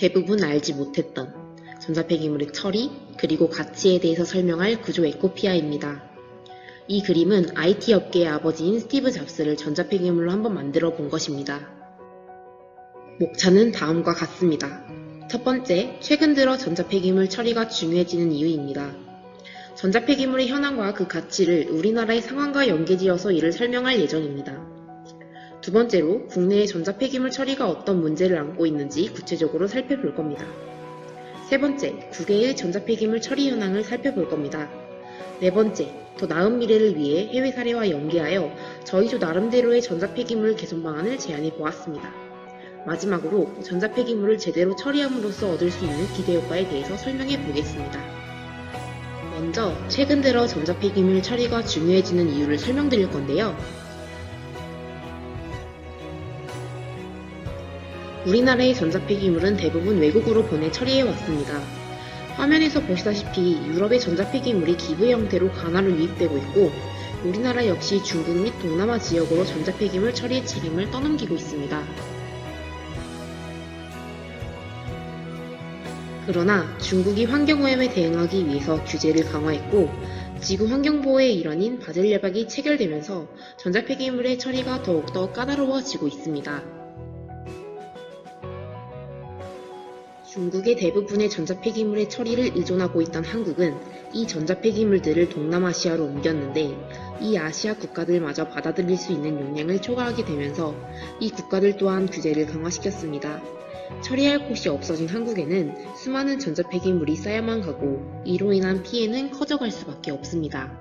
대부분 알지 못했던 전자폐기물의 처리 그리고 가치에 대해서 설명할 구조 에코피아입니다. 이 그림은 IT 업계의 아버지인 스티브 잡스를 전자폐기물로 한번 만들어 본 것입니다. 목차는 다음과 같습니다. 첫 번째, 최근 들어 전자폐기물 처리가 중요해지는 이유입니다. 전자폐기물의 현황과 그 가치를 우리나라의 상황과 연계지어서 이를 설명할 예정입니다. 두 번째로, 국내의 전자폐기물 처리가 어떤 문제를 안고 있는지 구체적으로 살펴볼 겁니다. 세 번째, 국외의 전자폐기물 처리 현황을 살펴볼 겁니다. 네 번째, 더 나은 미래를 위해 해외 사례와 연계하여 저희도 나름대로의 전자폐기물 개선 방안을 제안해 보았습니다. 마지막으로 전자폐기물을 제대로 처리함으로써 얻을 수 있는 기대 효과에 대해서 설명해 보겠습니다. 먼저 최근 들어 전자폐기물 처리가 중요해지는 이유를 설명드릴 건데요. 우리나라의 전자폐기물은 대부분 외국으로 보내 처리해 왔습니다. 화면에서 보시다시피 유럽의 전자폐기물이 기부 형태로 가나로 유입되고 있고 우리나라 역시 중국 및 동남아 지역으로 전자폐기물 처리의 책임을 떠넘기고 있습니다. 그러나 중국이 환경오염에 대응하기 위해서 규제를 강화했고 지구 환경보호의 일환인 바젤 협약이 체결되면서 전자폐기물의 처리가 더욱더 까다로워지고 있습니다. 중국의 대부분의 전자폐기물의 처리를 의존하고 있던 한국은 이 전자폐기물들을 동남아시아로 옮겼는데 이 아시아 국가들마저 받아들일 수 있는 용량을 초과하게 되면서 이 국가들 또한 규제를 강화시켰습니다. 처리할 곳이 없어진 한국에는 수많은 전자폐기물이 쌓여만 가고 이로 인한 피해는 커져갈 수밖에 없습니다.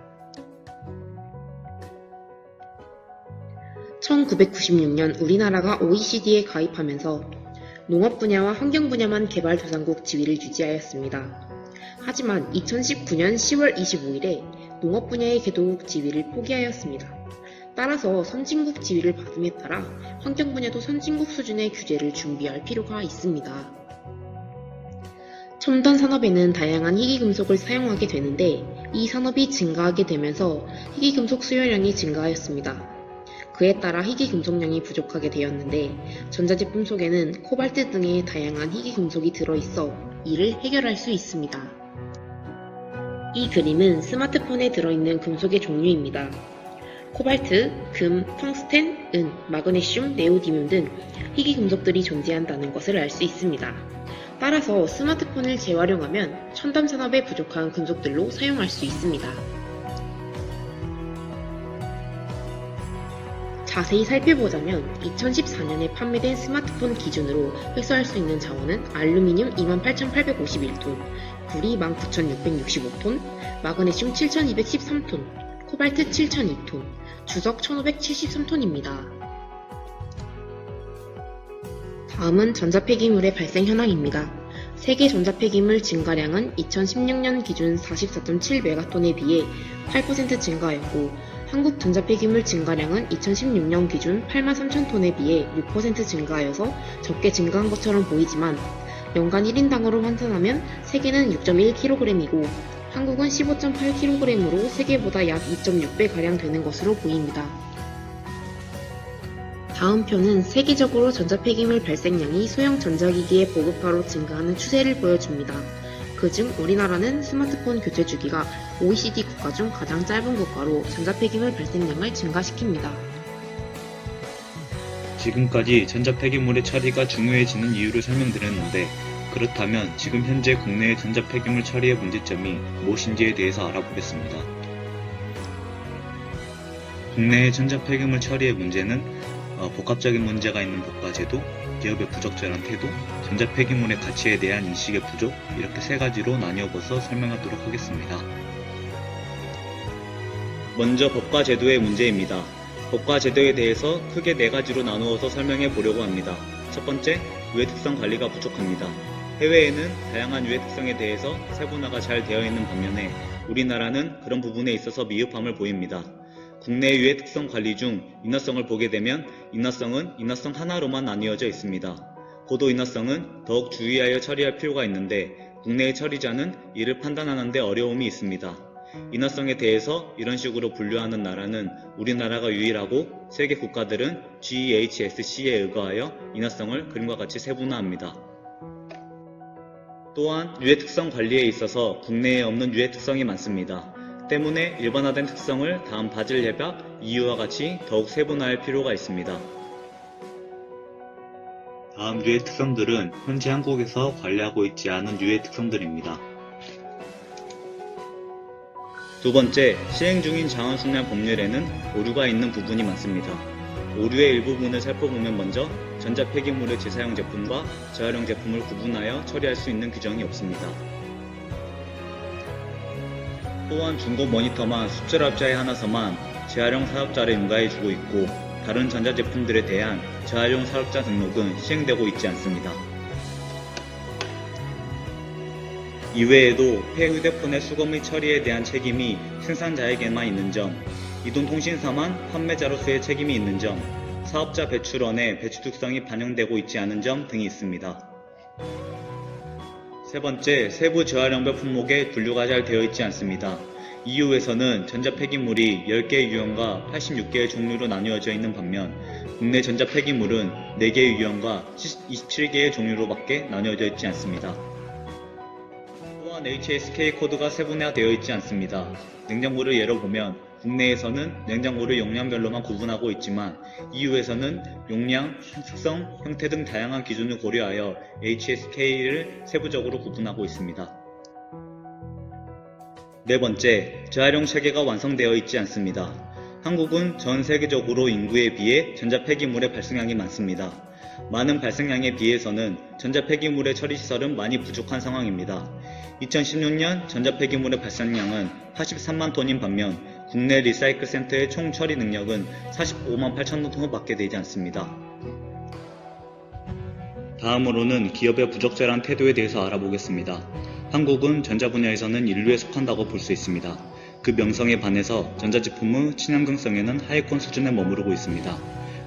1996년 우리나라가 OECD에 가입하면서 농업 분야와 환경 분야만 개발도상국 지위를 유지하였습니다. 하지만 2019년 10월 25일에 농업 분야의 개도국 지위를 포기하였습니다. 따라서 선진국 지위를 받음에 따라 환경 분야도 선진국 수준의 규제를 준비할 필요가 있습니다. 첨단 산업에는 다양한 희귀금속을 사용하게 되는데 이 산업이 증가하게 되면서 희귀금속 수요량이 증가하였습니다. 그에 따라 희귀금속량이 부족하게 되었는데 전자제품 속에는 코발트 등의 다양한 희귀금속이 들어있어 이를 해결할 수 있습니다. 이 그림은 스마트폰에 들어있는 금속의 종류입니다. 코발트, 금, 텅스텐, 은, 마그네슘, 네오디뮴 등 희귀금속들이 존재한다는 것을 알 수 있습니다. 따라서 스마트폰을 재활용하면 첨단 산업에 부족한 금속들로 사용할 수 있습니다. 자세히 살펴보자면 2014년에 판매된 스마트폰 기준으로 회수할 수 있는 자원은 알루미늄 28,851톤, 구리 19,665톤, 마그네슘 7,213톤, 코발트 7,002톤, 주석 1,573톤입니다. 다음은 전자폐기물의 발생 현황입니다. 세계 전자폐기물 증가량은 2016년 기준 44.7메가톤에 비해 8% 증가하였고 한국 전자폐기물 증가량은 2016년 기준 83,000톤에 비해 6% 증가하여서 적게 증가한 것처럼 보이지만 연간 1인당으로 환산하면 세계는 6.1kg이고 한국은 15.8kg으로 세계보다 약 2.6배가량 되는 것으로 보입니다. 다음 표는 세계적으로 전자폐기물 발생량이 소형 전자기기의 보급화로 증가하는 추세를 보여줍니다. 그중 우리나라는 스마트폰 교체 주기가 OECD 국가 중 가장 짧은 국가로 전자폐기물 발생량을 증가시킵니다. 지금까지 전자폐기물의 처리가 중요해지는 이유를 설명드렸는데 그렇다면 지금 현재 국내의 전자폐기물 처리의 문제점이 무엇인지에 대해서 알아보겠습니다. 국내의 전자폐기물 처리의 문제는 복합적인 문제가 있는 법과제도, 기업의 부적절한 태도, 전자폐기물의 가치에 대한 인식의 부족 이렇게 세 가지로 나뉘어서 설명하도록 하겠습니다. 먼저 법과 제도의 문제입니다. 법과 제도에 대해서 크게 네 가지로 나누어서 설명해 보려고 합니다. 첫 번째, 유해 특성 관리가 부족합니다. 해외에는 다양한 유해 특성에 대해서 세분화가 잘 되어 있는 반면에 우리나라는 그런 부분에 있어서 미흡함을 보입니다. 국내 유해 특성 관리 중 인화성을 보게 되면 인화성은 인화성 하나로만 나뉘어져 있습니다. 고도 인화성은 더욱 주의하여 처리할 필요가 있는데 국내의 처리자는 이를 판단하는 데 어려움이 있습니다. 인화성에 대해서 이런 식으로 분류하는 나라는 우리나라가 유일하고 세계 국가들은 GHSC에 의거하여 인화성을 그림과 같이 세분화합니다. 또한 유해 특성 관리에 있어서 국내에 없는 유해 특성이 많습니다. 때문에 일반화된 특성을 다음 바질 협약 2유와 같이 더욱 세분화할 필요가 있습니다. 다음 유해 특성들은 현재 한국에서 관리하고 있지 않은 유해 특성들입니다. 두 번째, 시행 중인 자원순환 법률에는 오류가 있는 부분이 많습니다. 오류의 일부분을 살펴보면 먼저 전자 폐기물의 재사용 제품과 재활용 제품을 구분하여 처리할 수 있는 규정이 없습니다. 또한 중고 모니터만 수출업자에 한해서만 재활용 사업자를 인가해주고 있고 다른 전자제품들에 대한 재활용 사업자 등록은 시행되고 있지 않습니다. 이외에도 폐휴대폰의 수거 및 처리에 대한 책임이 생산자에게만 있는 점, 이동통신사만 판매자로서의 책임이 있는 점, 사업자 배출원에 배출 특성이 반영되고 있지 않은 점 등이 있습니다. 세 번째, 세부 재활용별 품목에 분류가 잘 되어 있지 않습니다. EU에서는 전자폐기물이 10개의 유형과 86개의 종류로 나뉘어져 있는 반면 국내 전자폐기물은 4개의 유형과 27개의 종류로밖에 나뉘어져 있지 않습니다. 또한 HSK 코드가 세분화되어 있지 않습니다. 냉장고를 예로 보면 국내에서는 냉장고를 용량별로만 구분하고 있지만 EU에서는 용량, 특성, 형태 등 다양한 기준을 고려하여 HSK를 세부적으로 구분하고 있습니다. 네 번째, 재활용 체계가 완성되어 있지 않습니다. 한국은 전 세계적으로 인구에 비해 전자폐기물의 발생량이 많습니다. 많은 발생량에 비해서는 전자폐기물의 처리시설은 많이 부족한 상황입니다. 2016년 전자폐기물의 발생량은 83만 톤인 반면 국내 리사이클 센터의 총 처리 능력은 45만 8천 톤밖에 되지 않습니다. 다음으로는 기업의 부적절한 태도에 대해서 알아보겠습니다. 한국은 전자 분야에서는 인류에 속한다고 볼 수 있습니다. 그 명성에 반해서 전자제품의 친환경성에는 하위권 수준에 머무르고 있습니다.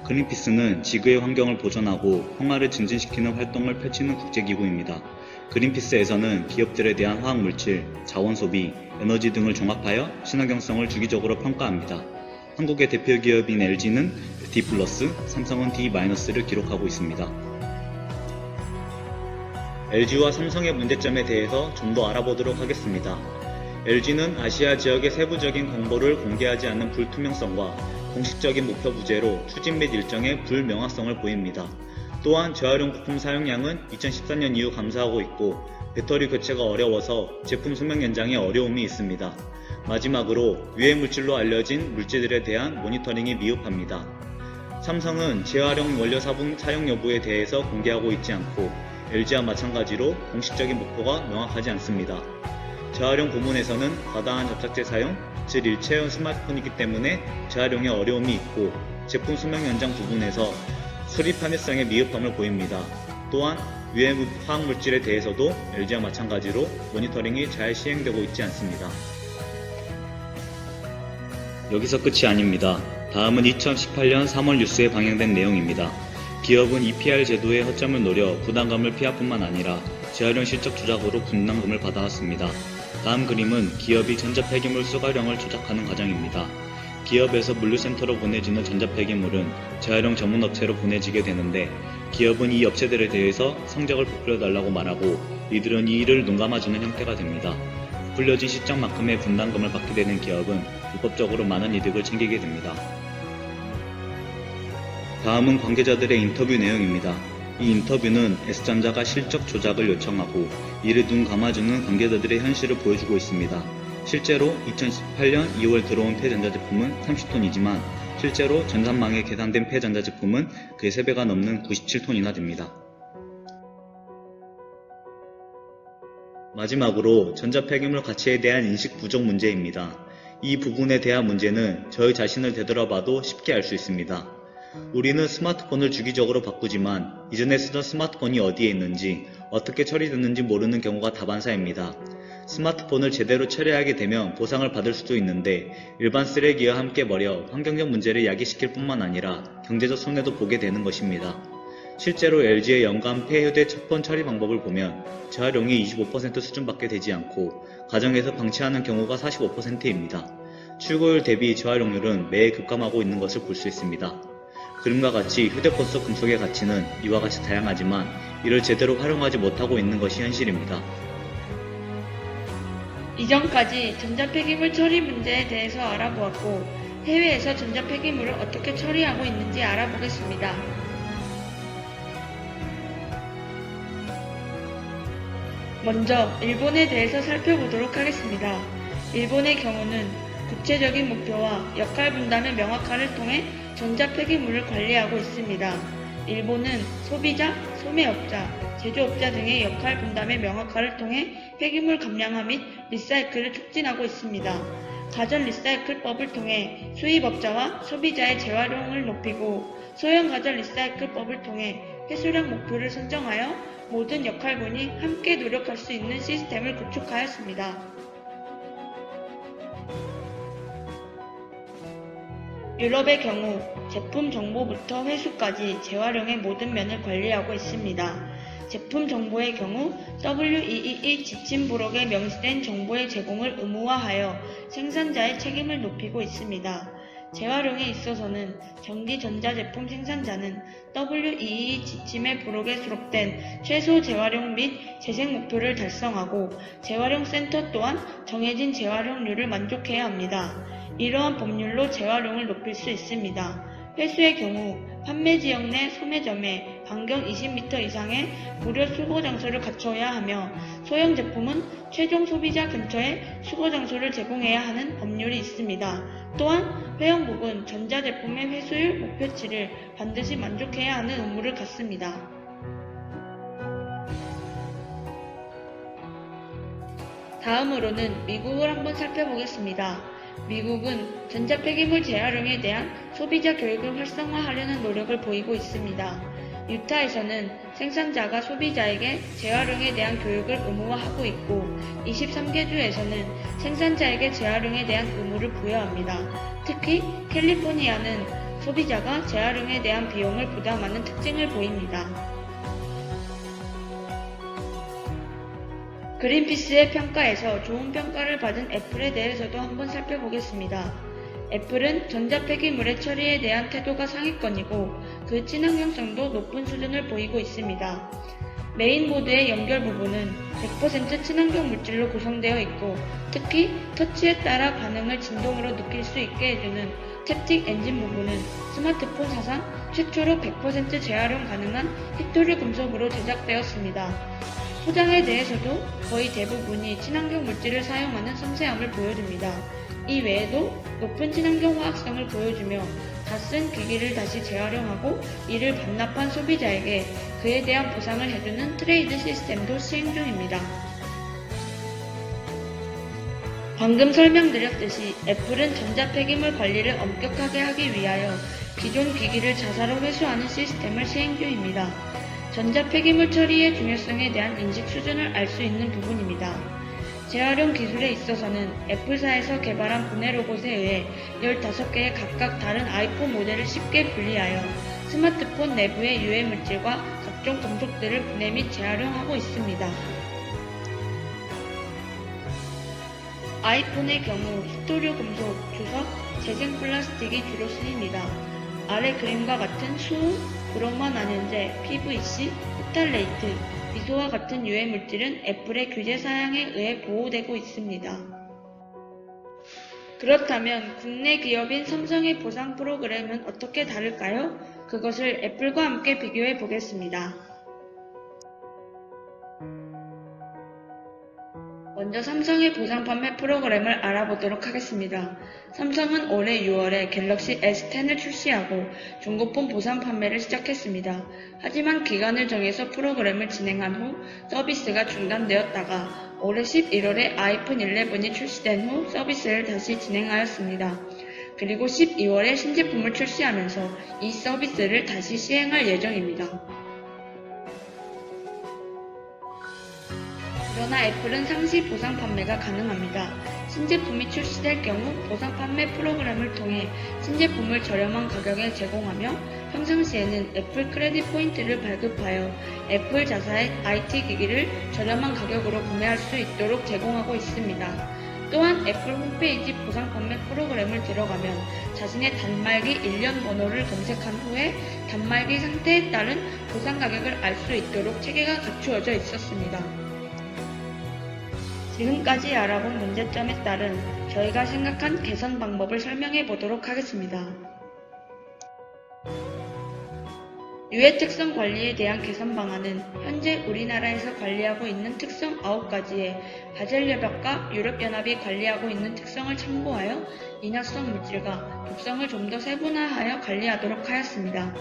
그린피스는 지구의 환경을 보존하고 평화를 증진시키는 활동을 펼치는 국제기구입니다. 그린피스에서는 기업들에 대한 화학물질, 자원소비, 에너지 등을 종합하여 친환경성을 주기적으로 평가합니다. 한국의 대표 기업인 LG는 D+, 삼성은 D-를 기록하고 있습니다. LG와 삼성의 문제점에 대해서 좀 더 알아보도록 하겠습니다. LG는 아시아 지역의 세부적인 정보를 공개하지 않는 불투명성과 공식적인 목표 부재로 추진 및 일정의 불명확성을 보입니다. 또한 재활용 부품 사용량은 2014년 이후 감소하고 있고 배터리 교체가 어려워서 제품 수명 연장에 어려움이 있습니다. 마지막으로 유해물질로 알려진 물질들에 대한 모니터링이 미흡합니다. 삼성은 재활용 원료 사분 사용 여부에 대해서 공개하고 있지 않고 LG와 마찬가지로 공식적인 목표가 명확하지 않습니다. 재활용 부문에서는 과다한 접착제 사용, 즉 일체형 스마트폰이기 때문에 재활용에 어려움이 있고 제품 수명 연장 부분에서 수립 편의성에 미흡함을 보입니다. 또한 유해 화학물질에 대해서도 LG와 마찬가지로 모니터링이 잘 시행되고 있지 않습니다. 여기서 끝이 아닙니다. 다음은 2018년 3월 뉴스에 방영된 내용입니다. 기업은 EPR 제도의 허점을 노려 부담감을 피할 뿐만 아니라 재활용 실적 조작으로 분담금을 받아왔습니다. 다음 그림은 기업이 전자폐기물 수거량을 조작하는 과정입니다. 기업에서 물류센터로 보내지는 전자폐기물은 재활용 전문업체로 보내지게 되는데 기업은 이 업체들에 대해서 성적을 부풀려달라고 말하고 이들은 이 일을 눈감아주는 형태가 됩니다. 부풀려진 실적만큼의 분담금을 받게 되는 기업은 불법적으로 많은 이득을 챙기게 됩니다. 다음은 관계자들의 인터뷰 내용입니다. 이 인터뷰는 S전자가 실적 조작을 요청하고 이를 눈 감아주는 관계자들의 현실을 보여주고 있습니다. 실제로 2018년 2월 들어온 폐전자제품은 30톤이지만 실제로 전산망에 계산된 폐전자제품은 그의 3배가 넘는 97톤이나 됩니다. 마지막으로 전자폐기물 가치에 대한 인식 부족 문제입니다. 이 부분에 대한 문제는 저희 자신을 되돌아봐도 쉽게 알 수 있습니다. 우리는 스마트폰을 주기적으로 바꾸지만 이전에 쓰던 스마트폰이 어디에 있는지 어떻게 처리됐는지 모르는 경우가 다반사입니다. 스마트폰을 제대로 처리하게 되면 보상을 받을 수도 있는데 일반 쓰레기와 함께 버려 환경적 문제를 야기시킬 뿐만 아니라 경제적 손해도 보게 되는 것입니다. 실제로 LG의 연간 폐휴대 첩본 처리 방법을 보면 재활용이 25% 수준밖에 되지 않고 가정에서 방치하는 경우가 45%입니다. 출고율 대비 재활용률은 매해 급감하고 있는 것을 볼 수 있습니다. 그림과 같이 휴대폰 속 금속의 가치는 이와 같이 다양하지만 이를 제대로 활용하지 못하고 있는 것이 현실입니다. 이전까지 전자폐기물 처리 문제에 대해서 알아보았고, 해외에서 전자폐기물을 어떻게 처리하고 있는지 알아보겠습니다. 먼저 일본에 대해서 살펴보도록 하겠습니다. 일본의 경우는 구체적인 목표와 역할 분담의 명확화를 통해 전자폐기물을 관리하고 있습니다. 일본은 소비자, 소매업자, 제조업자 등의 역할 분담의 명확화를 통해 폐기물 감량화 및 리사이클을 촉진하고 있습니다. 가전 리사이클법을 통해 수입업자와 소비자의 재활용을 높이고, 소형 가전 리사이클법을 통해 회수량 목표를 선정하여 모든 역할군이 함께 노력할 수 있는 시스템을 구축하였습니다. 유럽의 경우 제품 정보부터 회수까지 재활용의 모든 면을 관리하고 있습니다. 제품 정보의 경우 WEEE 지침 부록에 명시된 정보의 제공을 의무화하여 생산자의 책임을 높이고 있습니다. 재활용에 있어서는 전기전자제품 생산자는 WEEE 지침의 부록에 수록된 최소 재활용 및 재생 목표를 달성하고, 재활용 센터 또한 정해진 재활용률을 만족해야 합니다. 이러한 법률로 재활용을 높일 수 있습니다. 회수의 경우 판매 지역 내 소매점에 반경 20m 이상의 무료 수거 장소를 갖춰야 하며, 소형 제품은 최종 소비자 근처에 수거 장소를 제공해야 하는 법률이 있습니다. 또한 회원국은 전자제품의 회수율 목표치를 반드시 만족해야 하는 의무를 갖습니다. 다음으로는 미국을 한번 살펴보겠습니다. 미국은 전자폐기물 재활용에 대한 소비자 교육을 활성화하려는 노력을 보이고 있습니다. 유타에서는 생산자가 소비자에게 재활용에 대한 교육을 의무화하고 있고, 23개 주에서는 생산자에게 재활용에 대한 의무를 부여합니다. 특히 캘리포니아는 소비자가 재활용에 대한 비용을 부담하는 특징을 보입니다. 그린피스의 평가에서 좋은 평가를 받은 애플에 대해서도 한번 살펴보겠습니다. 애플은 전자폐기물의 처리에 대한 태도가 상위권이고, 그 친환경성도 높은 수준을 보이고 있습니다. 메인보드의 연결 부분은 100% 친환경 물질로 구성되어 있고, 특히 터치에 따라 반응을 진동으로 느낄 수 있게 해주는 탭틱 엔진 부분은 스마트폰 사상 최초로 100% 재활용 가능한 히토류 금속으로 제작되었습니다. 포장에 대해서도 거의 대부분이 친환경 물질을 사용하는 섬세함을 보여줍니다. 이 외에도 높은 친환경 화학성을 보여주며 다 쓴 기기를 다시 재활용하고 이를 반납한 소비자에게 그에 대한 보상을 해주는 트레이드 시스템도 시행 중입니다. 방금 설명드렸듯이 애플은 전자폐기물 관리를 엄격하게 하기 위하여 기존 기기를 자사로 회수하는 시스템을 시행 중입니다. 전자폐기물 처리의 중요성에 대한 인식 수준을 알 수 있는 부분입니다. 재활용 기술에 있어서는 애플사에서 개발한 분해 로봇에 의해 15개의 각각 다른 아이폰 모델을 쉽게 분리하여 스마트폰 내부의 유해 물질과 각종 금속들을 분해 및 재활용하고 있습니다. 아이폰의 경우 히토류 금속, 주석, 재생 플라스틱이 주로 쓰입니다. 아래 그림과 같은 수은, 브로만 안연제, PVC, 프탈레이트, 미소와 같은 유해 물질은 애플의 규제 사양에 의해 보호되고 있습니다. 그렇다면 국내 기업인 삼성의 보상 프로그램은 어떻게 다를까요? 그것을 애플과 함께 비교해 보겠습니다. 먼저 삼성의 보상 판매 프로그램을 알아보도록 하겠습니다. 삼성은 올해 6월에 갤럭시 S10을 출시하고 중고폰 보상 판매를 시작했습니다. 하지만 기간을 정해서 프로그램을 진행한 후 서비스가 중단되었다가 올해 11월에 아이폰 11이 출시된 후 서비스를 다시 진행하였습니다. 그리고 12월에 신제품을 출시하면서 이 서비스를 다시 시행할 예정입니다. 그러나 애플은 상시 보상 판매가 가능합니다. 신제품이 출시될 경우 보상 판매 프로그램을 통해 신제품을 저렴한 가격에 제공하며 평상시에는 애플 크레딧 포인트를 발급하여 애플 자사의 IT 기기를 저렴한 가격으로 구매할 수 있도록 제공하고 있습니다. 또한 애플 홈페이지 보상 판매 프로그램을 들어가면 자신의 단말기 1년 번호를 검색한 후에 단말기 상태에 따른 보상 가격을 알 수 있도록 체계가 갖추어져 있었습니다. 지금까지 알아본 문제점에 따른 저희가 생각한 개선 방법을 설명해 보도록 하겠습니다. 유해 특성 관리에 대한 개선 방안은 현재 우리나라에서 관리하고 있는 특성 9가지에 바젤협약과 유럽연합이 관리하고 있는 특성을 참고하여 인화성 물질과 독성을 좀 더 세분화하여 관리하도록 하였습니다.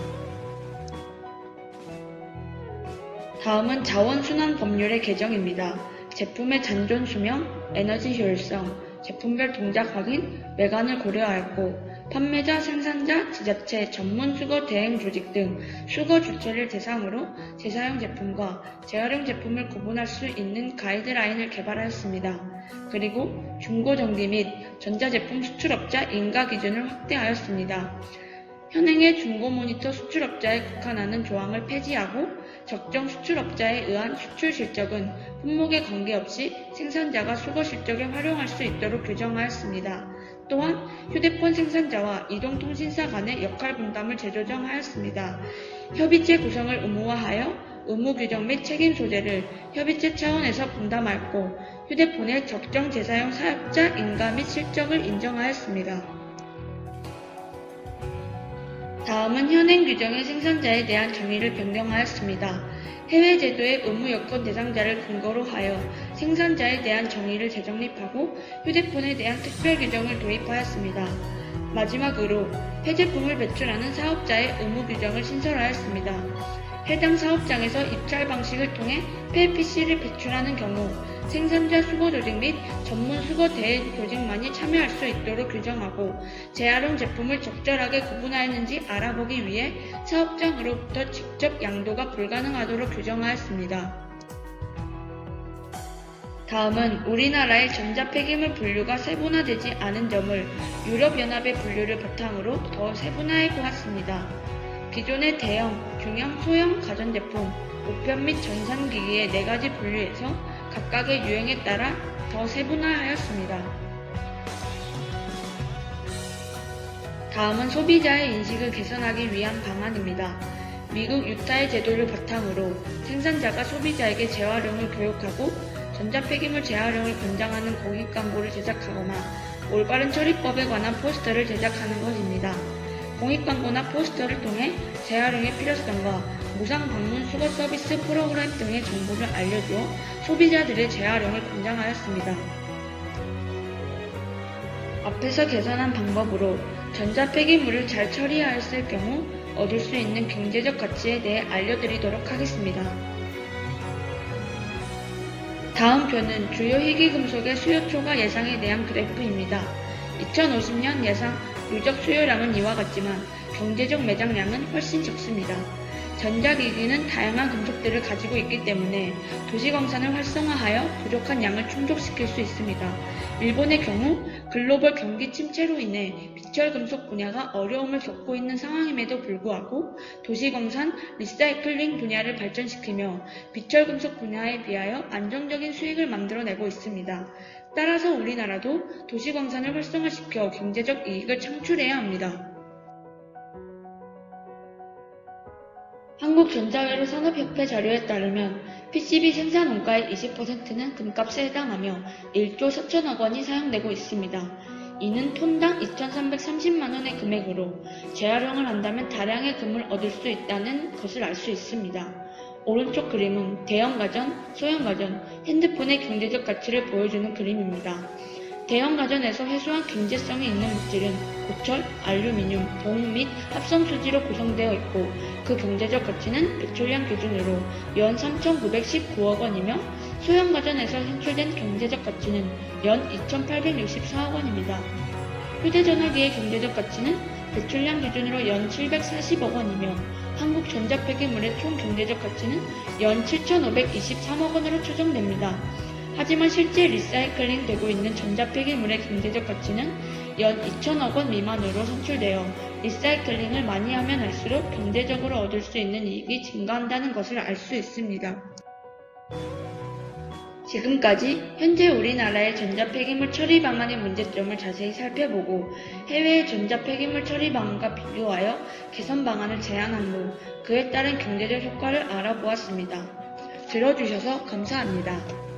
다음은 자원순환 법률의 개정입니다. 제품의 잔존 수명, 에너지 효율성, 제품별 동작 확인, 외관을 고려하였고 판매자, 생산자, 지자체, 전문 수거 대행 조직 등 수거 주체를 대상으로 재사용 제품과 재활용 제품을 구분할 수 있는 가이드라인을 개발하였습니다. 그리고 중고전기 및 전자제품 수출업자 인가 기준을 확대하였습니다. 현행의 중고모니터 수출업자에 국한하는 조항을 폐지하고 적정 수출업자에 의한 수출 실적은 품목에 관계없이 생산자가 수거 실적에 활용할 수 있도록 규정하였습니다. 또한 휴대폰 생산자와 이동통신사 간의 역할 분담을 재조정하였습니다. 협의체 구성을 의무화하여 의무 규정 및 책임 소재를 협의체 차원에서 분담하였고 휴대폰의 적정 재사용 사업자 인가 및 실적을 인정하였습니다. 다음은 현행 규정의 생산자에 대한 정의를 변경하였습니다. 해외 제도의 의무 여건 대상자를 근거로 하여 생산자에 대한 정의를 재정립하고 휴대폰에 대한 특별 규정을 도입하였습니다. 마지막으로 폐제품을 배출하는 사업자의 의무 규정을 신설하였습니다. 해당 사업장에서 입찰 방식을 통해 폐 PC를 배출하는 경우 생산자 수거 조직 및 전문 수거 대행 조직만이 참여할 수 있도록 규정하고 재활용 제품을 적절하게 구분하였는지 알아보기 위해 사업장으로부터 직접 양도가 불가능하도록 규정하였습니다. 다음은 우리나라의 전자폐기물 분류가 세분화되지 않은 점을 유럽연합의 분류를 바탕으로 더 세분화해 보았습니다. 기존의 대형, 중형, 소형 가전제품, 우편 및 전산기기의 4가지 분류에서 각각의 유형에 따라 더 세분화하였습니다. 다음은 소비자의 인식을 개선하기 위한 방안입니다. 미국 유타의 제도를 바탕으로 생산자가 소비자에게 재활용을 교육하고 전자폐기물 재활용을 권장하는 공익 광고를 제작하거나 올바른 처리법에 관한 포스터를 제작하는 것입니다. 공익 광고나 포스터를 통해 재활용의 필요성과 무상 방문 수거 서비스 프로그램 등의 정보를 알려주어 소비자들의 재활용을 권장하였습니다. 앞에서 개선한 방법으로 전자폐기물을 잘 처리하였을 경우 얻을 수 있는 경제적 가치에 대해 알려드리도록 하겠습니다. 다음 표는 주요 희귀금속의 수요초과 예상에 대한 그래프입니다. 2050년 예상 누적 수요량은 이와 같지만 경제적 매장량은 훨씬 적습니다. 전자기기는 다양한 금속들을 가지고 있기 때문에 도시광산을 활성화하여 부족한 양을 충족시킬 수 있습니다. 일본의 경우 글로벌 경기 침체로 인해 비철금속 분야가 어려움을 겪고 있는 상황임에도 불구하고 도시광산, 리사이클링 분야를 발전시키며 비철금속 분야에 비하여 안정적인 수익을 만들어내고 있습니다. 따라서 우리나라도 도시광산을 활성화시켜 경제적 이익을 창출해야 합니다. 한국전자회로산업협회 자료에 따르면 PCB 생산 원가의 20%는 금값에 해당하며 1조 4천억 원이 사용되고 있습니다. 이는 톤당 2,330만원의 금액으로 재활용을 한다면 다량의 금을 얻을 수 있다는 것을 알 수 있습니다. 오른쪽 그림은 대형가전, 소형가전, 핸드폰의 경제적 가치를 보여주는 그림입니다. 대형가전에서 해소한 경제성이 있는 물질은 고철, 알루미늄, 봉 및 합성수지로 구성되어 있고 그 경제적 가치는 배출량 기준으로 연 3,919억 원이며 소형가전에서 산출된 경제적 가치는 연 2,864억 원입니다. 휴대전화기의 경제적 가치는 배출량 기준으로 연 740억 원이며 한국전자폐기물의 총 경제적 가치는 연 7,523억 원으로 추정됩니다. 하지만 실제 리사이클링 되고 있는 전자폐기물의 경제적 가치는 연 2천억 원 미만으로 산출되어 리사이클링을 많이 하면 할수록 경제적으로 얻을 수 있는 이익이 증가한다는 것을 알 수 있습니다. 지금까지 현재 우리나라의 전자폐기물 처리 방안의 문제점을 자세히 살펴보고 해외의 전자폐기물 처리 방안과 비교하여 개선 방안을 제안한 후 그에 따른 경제적 효과를 알아보았습니다. 들어주셔서 감사합니다.